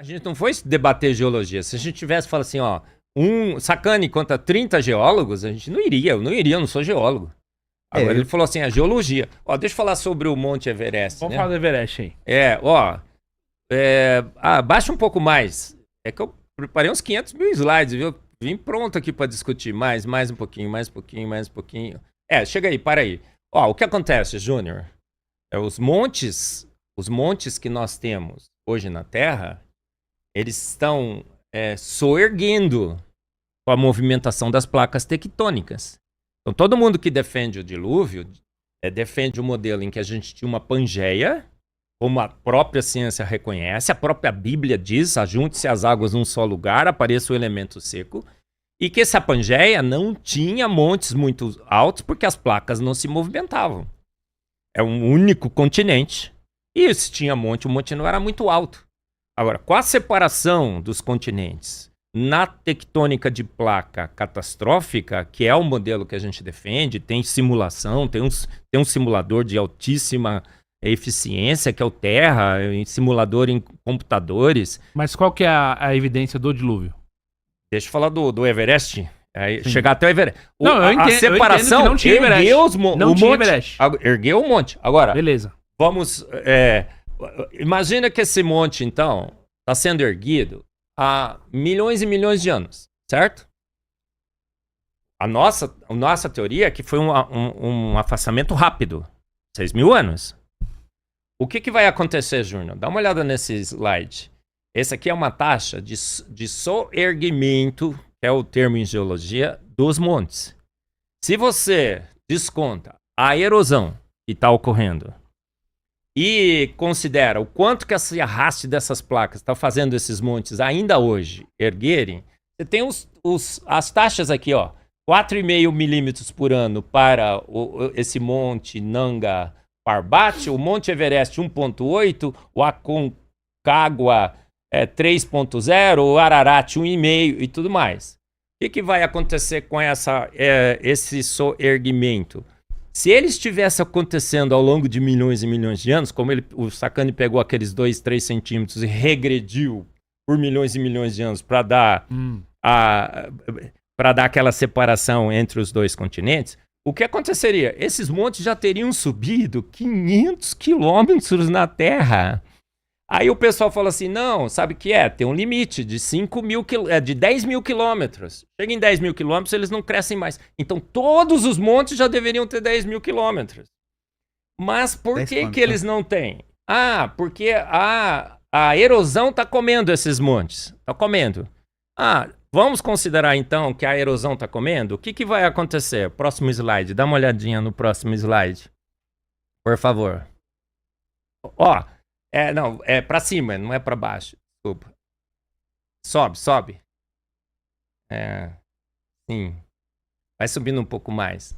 A gente não foi debater geologia. Se a gente tivesse falado assim, ó, um Sacani contra 30 geólogos, a gente não iria. Eu não sou geólogo. Agora ele falou assim, a geologia. Ó, deixa eu falar sobre o Monte Everest. Vamos falar do Everest aí. Baixa um pouco mais. É que eu preparei uns 500 mil slides, viu? Vim pronto aqui para discutir mais um pouquinho, mais um pouquinho. Chega aí, para aí. Ó, o que acontece, Júnior? Os montes que nós temos hoje na Terra, eles estão soerguendo com a movimentação das placas tectônicas. Então, todo mundo que defende o dilúvio defende o modelo em que a gente tinha uma Pangeia, como a própria ciência reconhece, a própria Bíblia diz, ajunte-se as águas num só lugar, apareça o elemento seco, e que essa Pangeia não tinha montes muito altos porque as placas não se movimentavam. É um único continente, e se tinha monte, o monte não era muito alto. Agora, com a separação dos continentes na tectônica de placa catastrófica, que é o modelo que a gente defende, tem simulação, tem um simulador de altíssima eficiência, que é o Terra, simulador em computadores. Mas qual que é a evidência do dilúvio? Deixa eu falar do Everest. Chegar até o Everest. Não, a separação não tinha Everest. Não tinha Everest. Ergueu um monte. Agora, beleza. Vamos... imagina que esse monte, então, está sendo erguido há milhões e milhões de anos, certo? A nossa teoria é que foi um afastamento rápido. 6.000 anos. O que vai acontecer, Júnior? Dá uma olhada nesse slide. Esse aqui é uma taxa de soerguimento, que é o termo em geologia, dos montes. Se você desconta a erosão que está ocorrendo e considera o quanto que esse arraste dessas placas está fazendo esses montes ainda hoje erguerem, você tem as taxas aqui, ó, 4,5 milímetros por ano para esse monte Nanga Parbat, o Monte Everest 1,8, o Aconcagua 3,0, o Ararat 1,5 e tudo mais. O que vai acontecer com esse soerguimento? Se ele estivesse acontecendo ao longo de milhões e milhões de anos, como o Sacani pegou aqueles 2, 3 centímetros e regrediu por milhões e milhões de anos para dar aquela separação entre os dois continentes, o que aconteceria? Esses montes já teriam subido 500 quilômetros na Terra. Aí o pessoal fala assim, não, sabe o que é? Tem um limite de 10 mil quilômetros. Chega em 10 mil quilômetros, eles não crescem mais. Então todos os montes já deveriam ter 10 mil quilômetros. Mas por que eles não têm? Porque a erosão está comendo esses montes. Está comendo. Vamos considerar então que a erosão está comendo? O que vai acontecer? Próximo slide. Dá uma olhadinha no próximo slide. Por favor. Ó. É pra cima, não é pra baixo. Desculpa. Sobe. Sim. Vai subindo um pouco mais.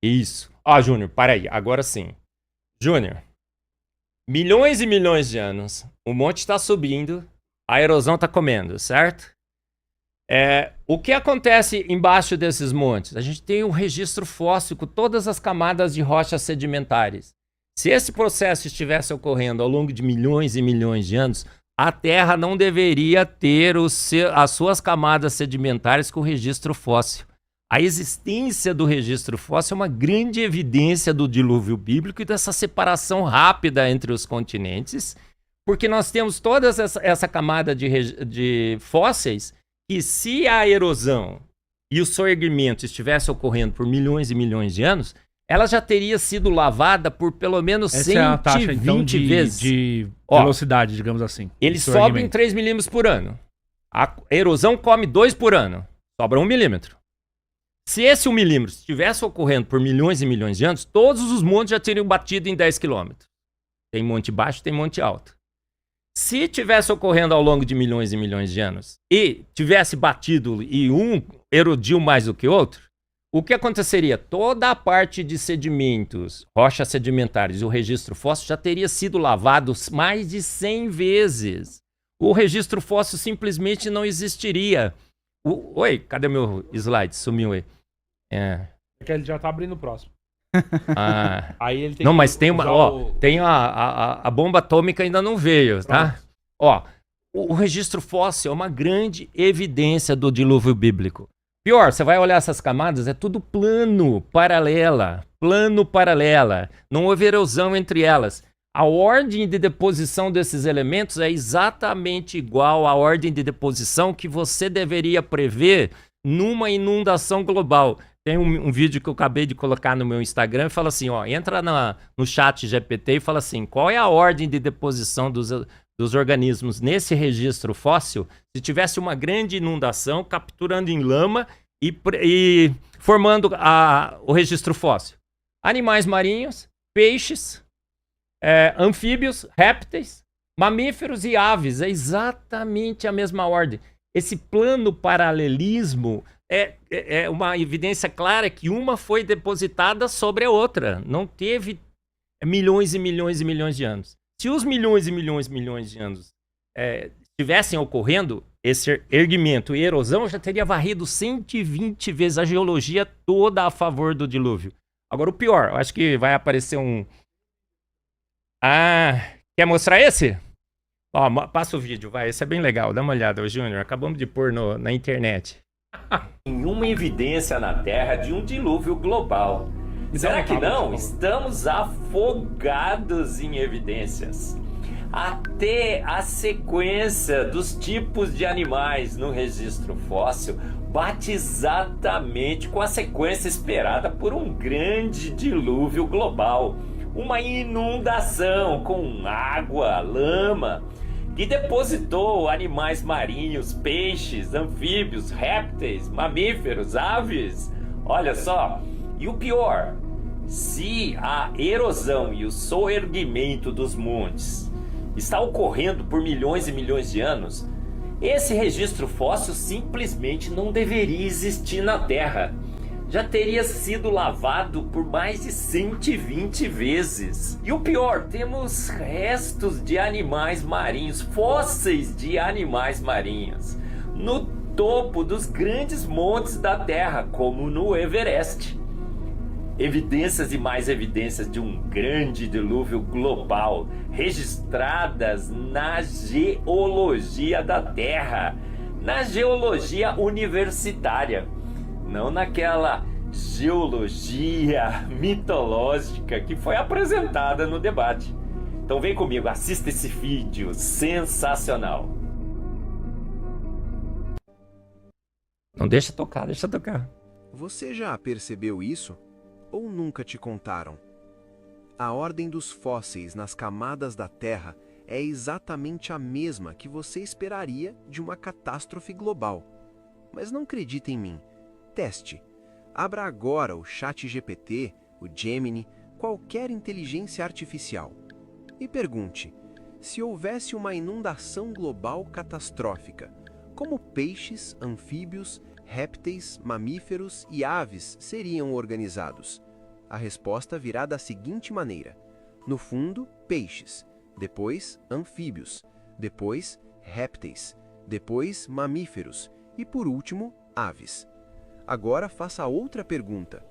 Isso. Júnior, para aí. Agora sim. Júnior, milhões e milhões de anos, o monte está subindo, a erosão está comendo, certo? O que acontece embaixo desses montes? A gente tem um registro fóssil com todas as camadas de rochas sedimentares. Se esse processo estivesse ocorrendo ao longo de milhões e milhões de anos, a Terra não deveria ter as suas camadas sedimentares com registro fóssil. A existência do registro fóssil é uma grande evidência do dilúvio bíblico e dessa separação rápida entre os continentes, porque nós temos toda essa camada de fósseis que, se a erosão e o soerguimento estivesse ocorrendo por milhões e milhões de anos, ela já teria sido lavada por pelo menos 120 é a taxa, então, vezes. De velocidade, digamos assim. Ele sobe em 3 milímetros por ano. A erosão come 2 por ano. Sobra 1 milímetro. Se esse 1 milímetro estivesse ocorrendo por milhões e milhões de anos, todos os montes já teriam batido em 10 quilômetros. Tem monte baixo, tem monte alto. Se tivesse ocorrendo ao longo de milhões e milhões de anos e tivesse batido e um erodiu mais do que outro, o que aconteceria? Toda a parte de sedimentos, rochas sedimentares e o registro fóssil já teria sido lavado mais de 100 vezes. O registro fóssil simplesmente não existiria. Oi, cadê meu slide? Sumiu aí. É que ele já tá abrindo o próximo. Aí ele tem mas tem tem a bomba atômica ainda não veio, tá? Ó, o registro fóssil é uma grande evidência do dilúvio bíblico. Pior, você vai olhar essas camadas, é tudo plano paralela. Não houve erosão entre elas. A ordem de deposição desses elementos é exatamente igual à ordem de deposição que você deveria prever numa inundação global. Tem um vídeo que eu acabei de colocar no meu Instagram e fala assim, ó, entra no chat GPT e fala assim, qual é a ordem de deposição dos organismos nesse registro fóssil se tivesse uma grande inundação capturando em lama e formando o registro fóssil? Animais marinhos, peixes, anfíbios, répteis, mamíferos e aves. É exatamente a mesma ordem. Esse plano paralelismo é uma evidência clara que uma foi depositada sobre a outra. Não teve milhões e milhões e milhões de anos. Se os milhões e milhões e milhões de anos estivessem ocorrendo, esse erguimento e erosão já teria varrido 120 vezes a geologia toda a favor do dilúvio. Agora o pior, eu acho que vai aparecer um... quer mostrar esse? Ó, passa o vídeo, vai, esse é bem legal, dá uma olhada, Júnior, acabamos de pôr na internet. Nenhuma evidência na Terra de um dilúvio global. Será que não? Estamos afogados em evidências. Até a sequência dos tipos de animais no registro fóssil bate exatamente com a sequência esperada por um grande dilúvio global. Uma inundação com água, lama, que depositou animais marinhos, peixes, anfíbios, répteis, mamíferos, aves. Olha só, e o pior, se a erosão e o soerguimento dos montes está ocorrendo por milhões e milhões de anos, esse registro fóssil simplesmente não deveria existir na Terra. Já teria sido lavado por mais de 120 vezes. E o pior, temos restos de animais marinhos, fósseis de animais marinhos, no topo dos grandes montes da Terra, como no Everest. Evidências e mais evidências de um grande dilúvio global, registradas na geologia da Terra, na geologia universitária. Não naquela geologia mitológica que foi apresentada no debate. Então vem comigo, assista esse vídeo sensacional. Não, deixa tocar, deixa tocar. Você já percebeu isso? Ou nunca te contaram? A ordem dos fósseis nas camadas da Terra é exatamente a mesma que você esperaria de uma catástrofe global. Mas não acredita em mim. Teste. Abra agora o ChatGPT, o Gemini, qualquer inteligência artificial. E pergunte, se houvesse uma inundação global catastrófica, como peixes, anfíbios, répteis, mamíferos e aves seriam organizados? A resposta virá da seguinte maneira. No fundo, peixes, depois anfíbios, depois répteis, depois mamíferos e por último, aves. Agora faça outra pergunta.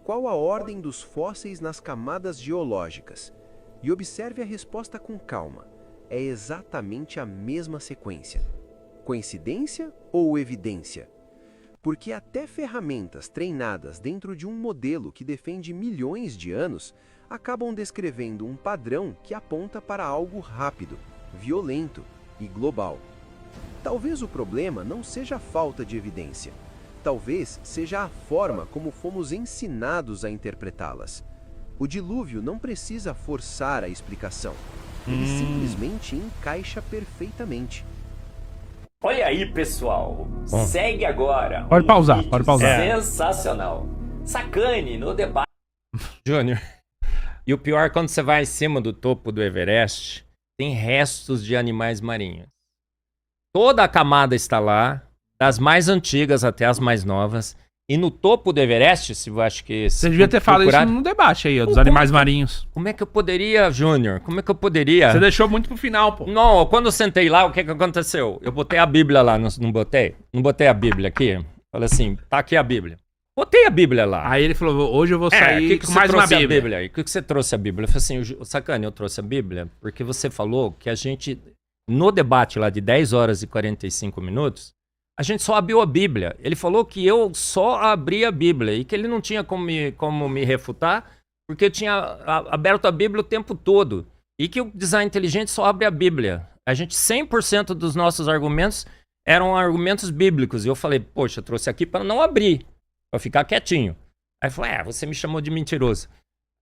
Qual a ordem dos fósseis nas camadas geológicas? E observe a resposta com calma. É exatamente a mesma sequência. Coincidência ou evidência? Porque até ferramentas treinadas dentro de um modelo que defende milhões de anos acabam descrevendo um padrão que aponta para algo rápido, violento e global. Talvez o problema não seja a falta de evidência. Talvez seja a forma como fomos ensinados a interpretá-las. O dilúvio não precisa forçar a explicação. Ele simplesmente encaixa perfeitamente. Olha aí, pessoal. Segue agora. Pode pausar, pode pausar. Sensacional. Sacane no debate. Júnior. E o pior, quando você vai em cima do topo do Everest, tem restos de animais marinhos. Toda a camada está lá, das mais antigas até as mais novas. E no topo do Everest, se eu acho que... Você devia ter falado isso no debate aí, ó, dos animais marinhos. Como é que eu poderia, Júnior? Como é que eu poderia? Você deixou muito pro final, pô. Não, quando eu sentei lá, o que aconteceu? Eu botei a Bíblia lá, não botei? Não botei a Bíblia aqui? Falei assim, tá aqui a Bíblia. Botei a Bíblia lá. Aí ele falou, hoje eu vou sair com mais uma Bíblia. Aí? O que você trouxe a Bíblia? Eu falei assim, Sacane, eu trouxe a Bíblia porque você falou que a gente no debate lá de 10 horas e 45 minutos, a gente só abriu a Bíblia. Ele falou que eu só abri a Bíblia e que ele não tinha como me refutar, porque eu tinha aberto a Bíblia o tempo todo. E que o design inteligente só abre a Bíblia. A gente, 100% dos nossos argumentos eram argumentos bíblicos. E eu falei, poxa, eu trouxe aqui para não abrir, para ficar quietinho. Aí ele falou, você me chamou de mentiroso.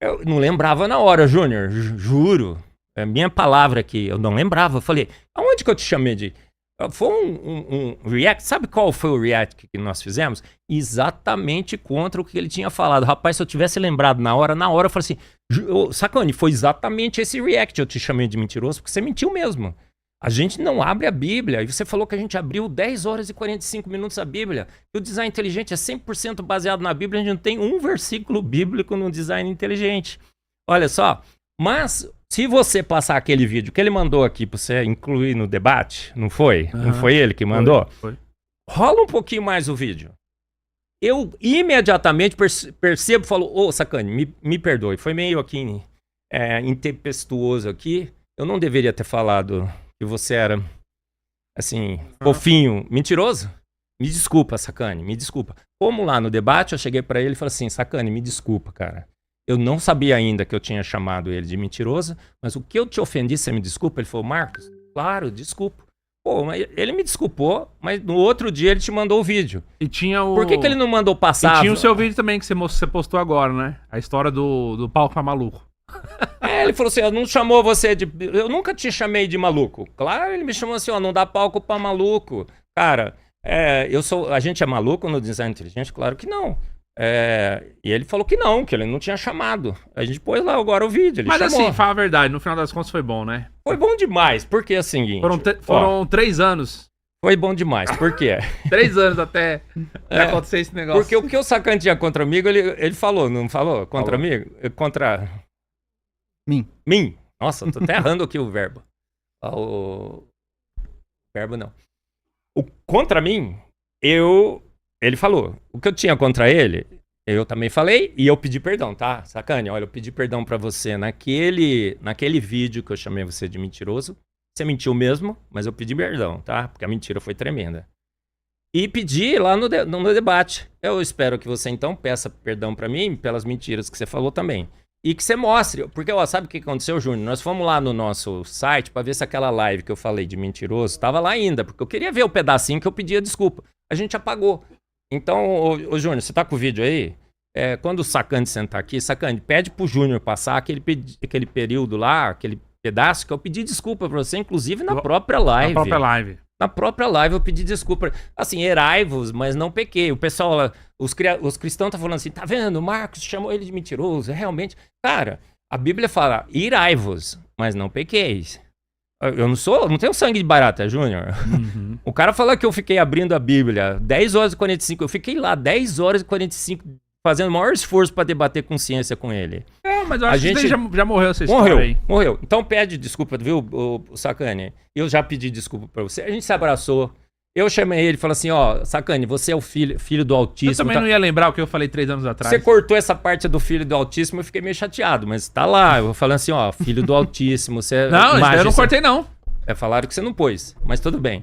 Eu não lembrava na hora, Júnior, juro. É minha palavra aqui, eu não lembrava. Eu falei, aonde que eu te chamei de... Foi um react, sabe qual foi o react que nós fizemos? Exatamente contra o que ele tinha falado. Rapaz, se eu tivesse lembrado na hora eu falei assim, Sacani, foi exatamente esse react, eu te chamei de mentiroso, porque você mentiu mesmo. A gente não abre a Bíblia, e você falou que a gente abriu 10 horas e 45 minutos a Bíblia, e o design inteligente é 100% baseado na Bíblia, a gente não tem um versículo bíblico no design inteligente. Olha só, mas... Se você passar aquele vídeo que ele mandou aqui pra você incluir no debate, não foi? Não foi ele que mandou? Foi. Rola um pouquinho mais o vídeo. Eu imediatamente percebo e falo, Sacani, me perdoe. Foi meio aqui intempestuoso aqui. Eu não deveria ter falado que você era, assim, fofinho, mentiroso. Me desculpa, Sacani, me desculpa. Como lá no debate, eu cheguei pra ele e falei assim, Sacani, me desculpa, cara. Eu não sabia ainda que eu tinha chamado ele de mentiroso, mas o que eu te ofendi, você me desculpa? Ele falou, Marcos, claro, desculpa. Pô, mas ele me desculpou, mas no outro dia ele te mandou o vídeo. E tinha o... Por que ele não mandou passar? E tinha o seu vídeo também que você postou agora, né? A história do pau pra maluco. Ele falou assim, não chamou você de... Eu nunca te chamei de maluco. Claro, ele me chamou assim, não dá palco pra maluco. Cara, a gente é maluco no design inteligente? Claro que não. E ele falou que ele não tinha chamado. A gente pôs lá agora o vídeo, ele Mas chamou. assim, fala a verdade, no final das contas foi bom, né? Foi bom demais, porque é o seguinte... Foram 3 anos. Foi bom demais, por quê? 3 anos até acontecer esse negócio. Porque o que o Sacani tinha contra amigo, ele falou, não falou? Contra amigo? Contra... Mim. Nossa, tô até errando aqui o verbo. O verbo não. O contra mim, ele falou. O que eu tinha contra ele, eu também falei e eu pedi perdão, tá? Sacani, olha, eu pedi perdão pra você naquele vídeo que eu chamei você de mentiroso. Você mentiu mesmo, mas eu pedi perdão, tá? Porque a mentira foi tremenda. E pedi lá no debate. Eu espero que você então peça perdão pra mim pelas mentiras que você falou também. E que você mostre, porque sabe o que aconteceu, Júnior? Nós fomos lá no nosso site pra ver se aquela live que eu falei de mentiroso tava lá ainda, porque eu queria ver o pedacinho que eu pedia desculpa. A gente apagou. Então, ô Júnior, você tá com o vídeo aí? Quando o Sacani sentar aqui, Sacani, pede pro Júnior passar aquele período lá, aquele pedaço que eu pedi desculpa pra você, inclusive na própria live. Na própria live eu pedi desculpa. Assim, erai-vos, mas não pequei. O pessoal, os cristãos estão falando assim, tá vendo? O Marcos chamou ele de mentiroso. Realmente. Cara, a Bíblia fala, irai-vos, mas não pequeis. Eu não tenho sangue de barata, Júnior. Uhum. O cara fala que eu fiquei abrindo a Bíblia 10 horas e 45. Eu fiquei lá 10 horas e 45 fazendo o maior esforço pra debater consciência com ele. Mas eu acho que já morreu essa história aí. Morreu. Então pede desculpa, viu, o Sacani? Eu já pedi desculpa pra você. A gente se abraçou. Eu chamei ele e falei assim, Sacani, você é o filho do autismo. Eu também não ia lembrar o que eu falei 3 anos atrás. Você cortou essa parte do filho do autismo, eu fiquei meio chateado, mas tá lá. Eu falando assim, filho do autismo. Você não, eu não cortei não. Falaram que você não pôs, mas tudo bem.